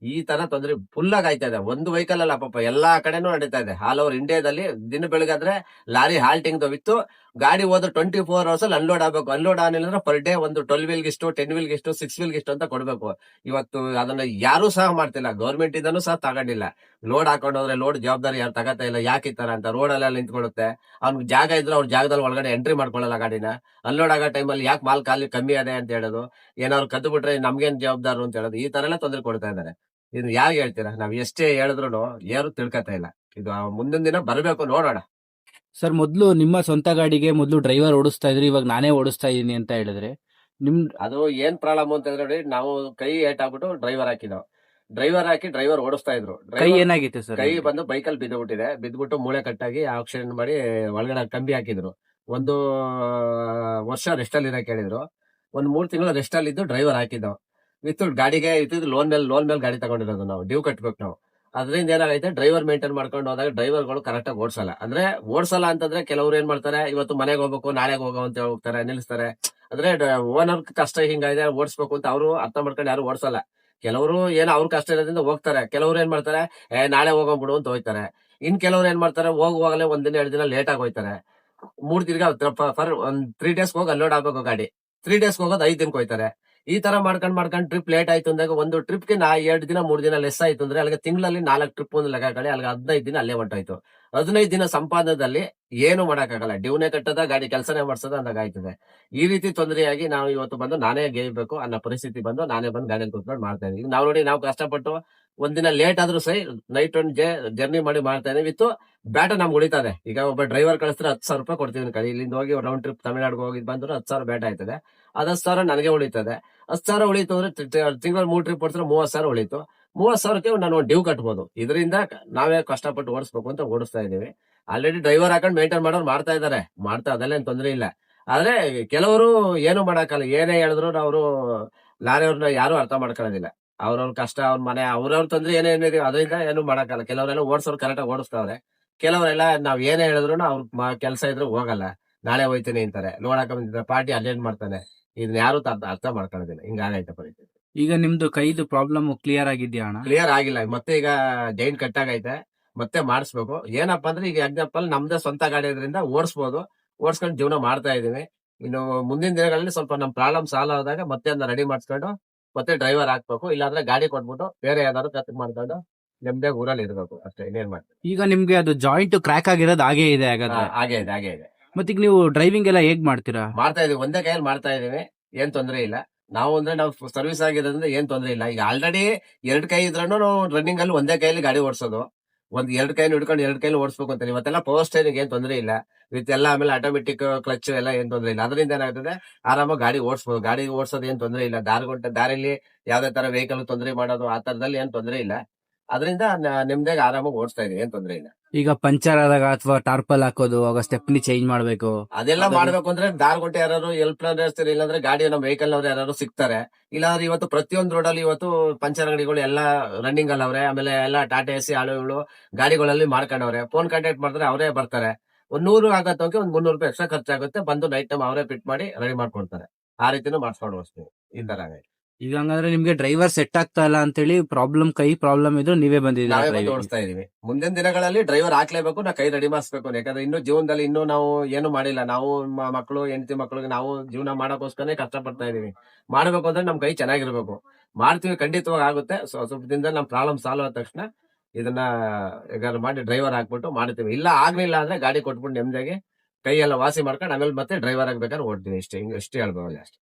ಈ ತರ ತೊಂದ್ರೆ ಫುಲ್ ಆಗಿ ಆಯ್ತಾ ಇದೆ. ಒಂದು ವೆಹಿಕಲ್ ಅಲ್ಲ ಪಾಪ, ಎಲ್ಲಾ ಕಡೆನೂ ನಡೀತಾ ಇದೆ. ಆಲ್ ಓವರ್ ಇಂಡಿಯಾದಲ್ಲಿ ದಿನ ಬೆಳಗಾದ್ರೆ ಲಾರಿ ಹಾಲ್ಟಿಂಗ್ ವಿತ್ತು ಗಾಡಿ ಹೋದ್ರೆ 24 hours ಅಲ್ಲಿ ಅನ್ಲೋಡ್ ಆಗ್ಬೇಕು. ಅನ್ಲೋಡ್ ಆಗಿಲ್ಲ ಅಂದ್ರೆ ಪರ್ ಡೇ ಒಂದು 12 ವೀಲ್ಗೆ ಇಷ್ಟು, 10 ವೀಲ್ಗೆ ಇಷ್ಟು, 6 ವೀಲ್ಗೆ ಇಷ್ಟು ಅಂತ ಕೊಡ್ಬೇಕು. ಇವತ್ತು ಅದನ್ನ ಯಾರು ಸಹ ಮಾಡ್ತಿಲ್ಲ. ಗವರ್ಮೆಂಟ್ ಇಂದನೂ ಸಹ ತಗೊಂಡಿಲ್ಲ. ಲೋಡ್ ಹಾಕೊಂಡು ಹೋದ್ರೆ ಲೋಡ್ ಜವಾಬ್ದಾರಿ ಯಾರು ತಗತಾ ಇಲ್ಲ. ಯಾಕೆ ಈ ತರ ಅಂತ ರೋಡ್ ಅಲ್ಲೆಲ್ಲ ನಿಂತ್ಕೊಳ್ಳುತ್ತೆ. ಅವ್ನ್ ಜಾಗ ಇದ್ರೆ ಅವ್ರ ಜಾಗದಲ್ಲಿ ಒಳಗಡೆ ಎಂಟ್ರಿ ಮಾಡ್ಕೊಳ್ಳಲ್ಲ ಗಾಡಿನ. ಅನ್ಲೋಡ್ ಆಗೋ ಟೈಮಲ್ಲಿ ಯಾಕೆ ಮಾಲ್ ಖಾಲಿ ಕಮ್ಮಿ ಅದೇ ಅಂತ ಹೇಳೋದು, ಏನಾದ್ರು ಕದ್ದು ಬಿಟ್ರೆ ನಮ್ಗೇನ್ ಜವಾಬ್ದಾರು ಅಂತ ಹೇಳೋದು, ಈ ತರ ಎಲ್ಲ ತೊಂದರೆ ಕೊಡ್ತಾ ಇದಾರೆ. ಇದು ಯಾರು ಹೇಳ್ತೀರಾ? ನಾವ್ ಎಷ್ಟೇ ಹೇಳಿದ್ರು ಯಾರು ತಿಳ್ಕೊತಾ ಇಲ್ಲ. ಇದು ಮುಂದಿನ ದಿನ ಬರ್ಬೇಕು, ನೋಡೋಣ. ಸರ್, ಮೊದ್ಲು ನಿಮ್ಮ ಸ್ವಂತ ಗಾಡಿಗೆ ಮೊದ್ಲು ಡ್ರೈವರ್ ಓಡಿಸ್ತಾ ಇದ್ರಿ, ಇವಾಗ ನಾನೇ ಓಡಿಸ್ತಾ ಇದೀನಿ ಅಂತ ಹೇಳಿದ್ರೆ ನಿಮ್ ಅದು ಏನ್ ಪ್ರಾಬ್ಲಮ್ ಅಂತ ಹೇಳಿದ್ರೆ ನೋಡಿ, ನಾವು ಕೈ ಏಟಾಗ್ಬಿಟ್ಟು ಡ್ರೈವರ್ ಹಾಕಿದೋ. ಡ್ರೈವರ್ ಓಡಿಸ್ತಾ ಇದ್ರು. ಕೈ ಏನಾಗಿತ್ತು ಸರ್? ಕೈ ಬಂದು ಬೈಕಲ್ಲಿ ಬಿದ್ದುಬಿಟ್ಟಿದೆ. ಬಿದ್ದ್ಬಿಟ್ಟು ಮೂಳೆ ಕಟ್ಟಾಗಿ ಆಕ್ಸಿಡೆಂಟ್ ಮಾಡಿ ಒಳಗಡೆ ಕಂಬಿ ಹಾಕಿದ್ರು. 1 ವರ್ಷ ರೆಸ್ಟ್ ಅಲ್ಲಿ ಇರಕ್ ಹೇಳಿದ್ರು. 3 ತಿಂಗಳು ರೆಸ್ಟ್ ಅಲ್ಲಿ ಇದ್ದು ಡ್ರೈವರ್ ಹಾಕಿದ್ದೋ. ವಿತ್ ಗಾಡಿಗೆ ಇತ್ತಿದ್ದು ಲೋನ್ ಮೇಲೆ ಗಾಡಿ ತಗೊಂಡಿರೋದು ನಾವು. ಡ್ಯೂ ಕಟ್ಬೇಕು ನಾವು. ಅದರಿಂದ ಏನಾಗೈತೆ, ಡ್ರೈವರ್ ಮೇಂಟೈನ್ ಮಾಡ್ಕೊಂಡು ಹೋದಾಗ ಡ್ರೈವರ್ಗಳು ಕರೆಕ್ಟ್ ಆಗಿ ಓಡಿಸಲ್ಲ. ಓಡಿಸಲ್ಲ ಅಂತಂದ್ರೆ ಕೆಲವ್ರು ಏನ್ ಮಾಡ್ತಾರೆ, ಇವತ್ತು ಮನೆಗೆ ಹೋಗ್ಬೇಕು ನಾಳೆಗೆ ಹೋಗೋ ಅಂತ ಹೋಗ್ತಾರೆ, ನಿಲ್ಲಿಸ್ತಾರೆ. ಅಂದ್ರೆ ಓನರ್ ಕಷ್ಟ ಹಿಂಗಾಗಿದೆ, ಓಡಿಸ್ಬೇಕು ಅಂತ ಅವರು ಅರ್ಥ ಮಾಡ್ಕೊಂಡು ಯಾರು ಓಡಿಸಲ್ಲ. ಕೆಲವರು ಏನೋ ಅವ್ರ ಕಷ್ಟ ಇರೋದ್ರಿಂದ ಹೋಗ್ತಾರೆ. ಕೆಲವ್ರು ಏನ್ ಮಾಡ್ತಾರೆ, ನಾಳೆ ಹೋಗೋಗ್ಬಿಡು ಅಂತ ಹೋಗ್ತಾರೆ. ಇನ್ ಕೆಲವ್ರು ಏನ್ ಮಾಡ್ತಾರೆ, ಹೋಗುವಾಗಲೇ 1 ದಿನ 2 ದಿನ ಲೇಟ್ ಆಗಿ ಹೋಗ್ತಾರೆ. 3 ತಿರ್ಗಾ ಫರ್ 3 ಡೇಸ್ ಹೋಗಿ ಅನ್ಲೋಡ್ ಆಗ್ಬೇಕು ಗಾಡಿ. 3 ಡೇಸ್ ಹೋಗೋದು 5 ದಿನಕ್ಕೆ ಹೋಗ್ತಾರೆ. ಈ ತರ ಮಾಡ್ಕೊಂಡ್ ಟ್ರಿಪ್ ಲೇಟ್ ಆಯ್ತು ಅಂದಾಗ ಒಂದು ಟ್ರಿಪ್ಗೆ 2 ದಿನ 3 ದಿನ ಲೆಸ್ ಆಯ್ತು ಅಂದ್ರೆ ಅಲ್ಲಿಗೆ ತಿಂಗಳಲ್ಲಿ 4 ಟ್ರಿಪ್ ಒಂದು ಲೆಕ್ಕ ಕಡೆ ಅಲ್ಲಿಗೆ 15 ದಿನ ಅಲ್ಲೇ ಹೊಂಟೋಯ್ತು. 15 ದಿನ ಸಂಪಾದನೆದಲ್ಲಿ ಏನು ಮಾಡಕ್ಕಾಗಲ್ಲ. ಡ್ಯೂನೇ ಕಟ್ಟದ, ಗಾಡಿ ಕೆಲಸನೇ ಮಾಡ್ಸೋದ ಅಂದಾಗ ಆಯ್ತದೆ. ಈ ರೀತಿ ತೊಂದರೆಯಾಗಿ ನಾವು ಇವತ್ತು ಬಂದು ನಾನೇ ಗೇಯ್ಬೇಕು ಅನ್ನೋ ಪರಿಸ್ಥಿತಿ ಬಂದು ನಾನೇ ಬಂದು ಗಾಡಿಯಲ್ಲಿ ಕೂತ್ಕೊಂಡು ಮಾಡ್ತಾ ಇದೀವಿ. ನಾವು ನೋಡಿ, ನಾವು ಕಷ್ಟಪಟ್ಟು ಒಂದಿನ ಲೇಟ್ ಆದ್ರೂ ಸೈ ನೈಟ್ ಒಂದು ಜರ್ನಿ ಮಾಡಿ ಮಾಡ್ತಾ ಇದೀವಿ. ವಿತ್ ಬ್ಯಾಟ ನಮ್ಗೆ ಉಳಿತದೆ. ಈಗ ಒಬ್ಬ ಡ್ರೈವರ್ ಕಳಿಸಿದ್ರೆ 10,000 ರೂಪಾಯಿ ಕೊಡ್ತೀವಿ ಕಡೆ. ಇಲ್ಲಿಂದ ಹೋಗಿ ರೌಂಡ್ ಟ್ರಿಪ್ ತಮಿಳ್ನಾಡಿಗೆ ಹೋಗಿ ಬಂದ್ರು 10,000 ಬ್ಯಾಟ ಆಯ್ತದೆ. ಅದ್ 10,000 ನನಗೆ ಉಳಿತದೆ. 10,000 ಉಳಿತು ಅಂದ್ರೆ ತಿಂಗಳ 3 ಟ್ರಿಪ್ ಹೊಡ್ತಾರೆ 30,000 ಉಳಿತು. 30,000ಕ್ಕೆ ನಾನು ಡ್ಯೂ ಕಟ್ಬೋದು. ಇದರಿಂದ ನಾವೇ ಕಷ್ಟಪಟ್ಟು ಓಡಿಸ್ಬೇಕು ಅಂತ ಓಡಿಸ್ತಾ ಇದೀವಿ. ಆಲ್ರೆಡಿ ಡ್ರೈವರ್ ಹಾಕೊಂಡು ಮೇಂಟೈನ್ ಮಾಡೋರು ಮಾಡ್ತಾ ಇದಾರೆ. ಅದೆಲ್ಲೇನ್ ತೊಂದ್ರೆ ಇಲ್ಲ. ಆದ್ರೆ ಕೆಲವರು ಏನು ಮಾಡಕ್ಕಲ್ಲ. ಏನೇ ಹೇಳಿದ್ರು ಅವರು ಲಾರಿ ಅವ್ರನ್ನ ಯಾರು ಅರ್ಥ ಮಾಡ್ಕೊಳ್ಳೋದಿಲ್ಲ. ಅವ್ರವ್ರ ಕಷ್ಟ ಅವ್ರ ಮನೆ ಅವ್ರವ್ರ ತೊಂದ್ರೆ ಏನೇನಿದೆ ಅದರಿಂದ ಏನು ಮಾಡಕ್ಕಲ್ಲ. ಕೆಲವರೆಲ್ಲ ಓಡಿಸೋರು ಕರೆಕ್ಟಾಗಿ ಓಡಿಸ್ತಾವ್ರೆ. ಕೆಲವರೆಲ್ಲ ನಾವ್ ಏನೇ ಹೇಳಿದ್ರು ಅವ್ರ ಕೆಲಸ ಇದ್ರೆ ಹೋಗಲ್ಲ. ನಾಳೆ ಹೋಯ್ತೀನಿ ಅಂತಾರೆ. ಲೋಡ್ ಹಾಕೊಂಡ್ ಬಂದಿದ್ರೆ ಪಾರ್ಟಿ ಅಟೆಂಡ್ ಮಾಡ್ತಾನೆ. ಇದನ್ನ ಯಾರು ಅರ್ಥ ಮಾಡ್ಕೊಳ್ಳೋದಿಲ್ಲ. ಹಿಂಗಾಗೈತೆ ಪರಿಸ್ಥಿತಿ. ಈಗ ನಿಮ್ದು ಕೈದು ಪ್ರಾಬ್ಲಮ್ ಕ್ಲಿಯರ್ ಆಗಿದ್ಯಾ ಅಣ್ಣ? ಕ್ಲಿಯರ್ ಆಗಿಲ್ಲ. ಮತ್ತೆ ಈಗ ಜೈನ್ ಕಟ್ಟಾಗೈತೆ. ಮತ್ತೆ ಮಾಡಿಸ್ಬೇಕು. ಏನಪ್ಪಾ ಅಂದ್ರೆ ಈಗ ಎಕ್ಸಾಂಪಲ್ ನಮ್ದೇ ಸ್ವಂತ ಗಾಡಿ ಇದ್ರಿಂದ ಓಡಿಸ್ಬೋದು. ಓಡಿಸ್ಕೊಂಡು ಜೀವನ ಮಾಡ್ತಾ ಇದೀವಿ. ಇನ್ನು ಮುಂದಿನ ದಿನಗಳಲ್ಲಿ ಸ್ವಲ್ಪ ನಮ್ ಪ್ರಾಬ್ಲಮ್ ಸಾಲ್ವ್ ಆದಾಗ ಮತ್ತೆ ಅದನ್ನ ರೆಡಿ ಮಾಡಿಸ್ಕೊಂಡು ಮತ್ತೆ ಡ್ರೈವರ್ ಹಾಕ್ಬೇಕು. ಇಲ್ಲಾಂದ್ರೆ ಗಾಡಿ ಕೊಟ್ಬಿಟ್ಟು ಬೇರೆ ಯಾವ್ದಾದ್ರು ಕತ್ ಮಾಡ್ಕೊಂಡು ನೆಮ್ಮದಿಯಾಗಿ ಊರಲ್ಲಿ ಇರ್ಬೇಕು ಅಷ್ಟೇ. ಇನ್ನೇನ್ ಮಾಡ್ತೀವಿ. ಈಗ ನಿಮ್ಗೆ ಅದು ಜಾಯಿಂಟ್ ಕ್ರ್ಯಾಕ್ ಆಗಿರೋದು ಹಾಗೇ ಇದೆ ಹಾಗಾದ್ರೆ. ಹಾಗೆ ಇದೆ. ಮತ್ತೀಗ ನೀವು ಡ್ರೈವಿಂಗ್ ಎಲ್ಲ ಹೇಗ್ ಮಾಡ್ತೀರಾ? ಮಾಡ್ತಾ ಇದೀವಿ. ಒಂದೇ ಕೈಯಲ್ಲಿ ಮಾಡ್ತಾ ಇದೀವಿ. ಏನ್ ತೊಂದ್ರೆ ಇಲ್ಲ. ನಾವು ಸರ್ವಿಸ್ ಆಗಿರೋದ್ರಿಂದ ಏನ್ ತೊಂದ್ರೆ ಇಲ್ಲ. ಈಗ ಆಲ್ರೆಡಿ 2 ಕೈ ಇದ್ರೂ ರನ್ನಿಂಗ್ ಅಲ್ಲಿ ಒಂದೇ ಕೈಯಲ್ಲಿ ಗಾಡಿ ಓಡಿಸೋದು. 2 ಕೈಲಿ ಹಿಡ್ಕೊಂಡು 2 ಕೈಲಿ ಓಡಿಸ್ಬೇಕು ಅಂತಾರೆ. ಇವತ್ತೆಲ್ಲ ಪವರ್ ಸ್ಟೇರಿಂಗ್ ಏನ್ ತೊಂದ್ರೆ ಇಲ್ಲ. ವಿತ್ ಎಲ್ಲ ಆಮೇಲೆ ಆಟೋಮೆಟಿಕ್ ಕ್ಲಚ್ ಎಲ್ಲ ಏನ್ ತೊಂದ್ರೆ ಇಲ್ಲ. ಅದರಿಂದ ಏನಾಗ್ತದೆ ಆರಾಮಾಗಿ ಗಾಡಿ ಓಡಿಸಬಹುದು. ಗಾಡಿ ಓಡಿಸೋದು ಏನ್ ತೊಂದ್ರೆ ಇಲ್ಲ. ದಾರಿಲಿ ಯಾವ್ದೇ ತರ ವೆಹಿಕಲ್ ತೊಂದ್ರೆ ಮಾಡೋದು ಆ ತರದಲ್ಲಿ ಏನ್ ತೊಂದ್ರೆ ಇಲ್ಲ. ಅದರಿಂದ ನಿಮ್ದಾಗ ಆರಾಮಾಗಿ ಓಡಿಸ್ತಾ ಇದೀವಿ. ಏನ್ ತೊಂದ್ರೆ ಇಲ್ಲ. ಈಗ ಪಂಚರ್ ಆದಾಗ ಅಥವಾ ಟಾರ್ಪಲ್ ಹಾಕೋದು, ಆಗ ಸ್ಟೆಪ್ನಿ ಚೇಂಜ್ ಮಾಡ್ಬೇಕು, ಅದೆಲ್ಲ ಮಾಡ್ಬೇಕು ಅಂದ್ರೆ ದಾರ್ಗೊಟ್ಟೆ ಯಾರು ಹೆಲ್ಪ್ ಇರ್ತಾರೆ. ಇಲ್ಲಾಂದ್ರೆ ಗಾಡಿ ನಮ್ಮ ವೆಹಿಕಲ್ ಅವ್ರು ಯಾರು ಸಿಗ್ತಾರೆ. ಇಲ್ಲಾಂದ್ರೆ ಇವತ್ತು ಪ್ರತಿಯೊಂದು ರೋಡ್ ಅಲ್ಲಿ ಇವತ್ತು ಪಂಚರ್ ಅಂಗಡಿಗಳು ಎಲ್ಲ ರನ್ನಿಂಗ್ ಅಲ್ಲಿ ಅವ್ರೆ. ಆಮೇಲೆ ಎಲ್ಲ ಟಾಟಾ ಎಸಿ ಆಳುಗಳು ಗಾಡಿಗಳಲ್ಲಿ ಮಾಡ್ಕೊಂಡವ್ರೆ. ಫೋನ್ ಕಾಂಟ್ಯಾಕ್ಟ್ ಮಾಡಿದ್ರೆ ಅವರೇ ಬರ್ತಾರೆ. 100 ಆಗತ್ತೋಕೆ ಒಂದ್ 300 ರೂಪಾಯಿ ಎಕ್ಸ್ಟ್ರಾ ಖರ್ಚಾಗುತ್ತೆ. ಬಂದು ನೈಟ್ ಟೈಮ್ ಅವರೇ ಫಿಟ್ ಮಾಡಿ ರೆಡಿ ಮಾಡ್ಕೊಡ್ತಾರೆ. ಆ ರೀತಿನೂ ಮಾಡ್ಸ್ಕೊಂಡು ಹೋಗ್ತೀವಿ. ಈ ತರ ಈಗ ಹಂಗಂದ್ರೆ ನಿಮ್ಗೆ ಡ್ರೈವರ್ ಸೆಟ್ ಆಗ್ತಾ ಇಲ್ಲ ಅಂತೇಳಿ ಕೈ ಪ್ರಾಬ್ಲಮ್ ಇದ್ರು ನೀವೇ ನಾವೇ ಬಂದು ಬಂದಿದ್ದೀರಾ? ಓಡಿಸ್ತಾ ಇದೀವಿ. ಮುಂದಿನ ದಿನಗಳಲ್ಲಿ ಡ್ರೈವರ್ ಹಾಕ್ಲೇಬೇಕು. ನಾ ಕೈ ರೆಡಿ ಮಾಡಿಸ್ಬೇಕು. ಯಾಕಂದ್ರೆ ಇನ್ನು ಜೀವನದಲ್ಲಿ ಇನ್ನೂ ನಾವು ಏನು ಮಾಡಿಲ್ಲ. ನಾವು ಮಕ್ಕಳು ಹೆಂಡತಿ ಮಕ್ಕಳಿಗೆ ನಾವು ಜೀವನ ಮಾಡಕ್ಕೋಸ್ಕರನೇ ಕಷ್ಟ ಪಡ್ತಾ ಇದೀವಿ. ಮಾಡ್ಬೇಕು ಅಂದ್ರೆ ನಮ್ ಕೈ ಚೆನ್ನಾಗಿರ್ಬೇಕು. ಮಾಡ್ತೀವಿ, ಖಂಡಿತವಾಗಿ ಆಗುತ್ತೆ. ಸ್ವಲ್ಪ ದಿನದಲ್ಲಿ ನಮ್ ಪ್ರಾಬ್ಲಮ್ ಸಾಲ್ವ್ ಆದ ತಕ್ಷಣ ಇದನ್ನ ಈಗ ಮಾಡಿ ಡ್ರೈವರ್ ಹಾಕ್ಬಿಟ್ಟು ಮಾಡ್ತೀವಿ. ಇಲ್ಲ ಆಗ್ಲಿಲ್ಲ ಅಂದ್ರೆ ಗಾಡಿ ಕೊಟ್ಬಿಟ್ಟು ನೆಮ್ಮದಿಯಾಗಿ ಕೈ ಎಲ್ಲ ವಾಸಿ ಮಾಡ್ಕೊಂಡು ಆಮೇಲೆ ಮತ್ತೆ ಡ್ರೈವರ್ ಆಗ್ಬೇಕಾದ್ರೆ ಓಡ್ತೀವಿ. ಇಷ್ಟೇ ಹೇಳ್ಬೋದು ಅಷ್ಟೇ.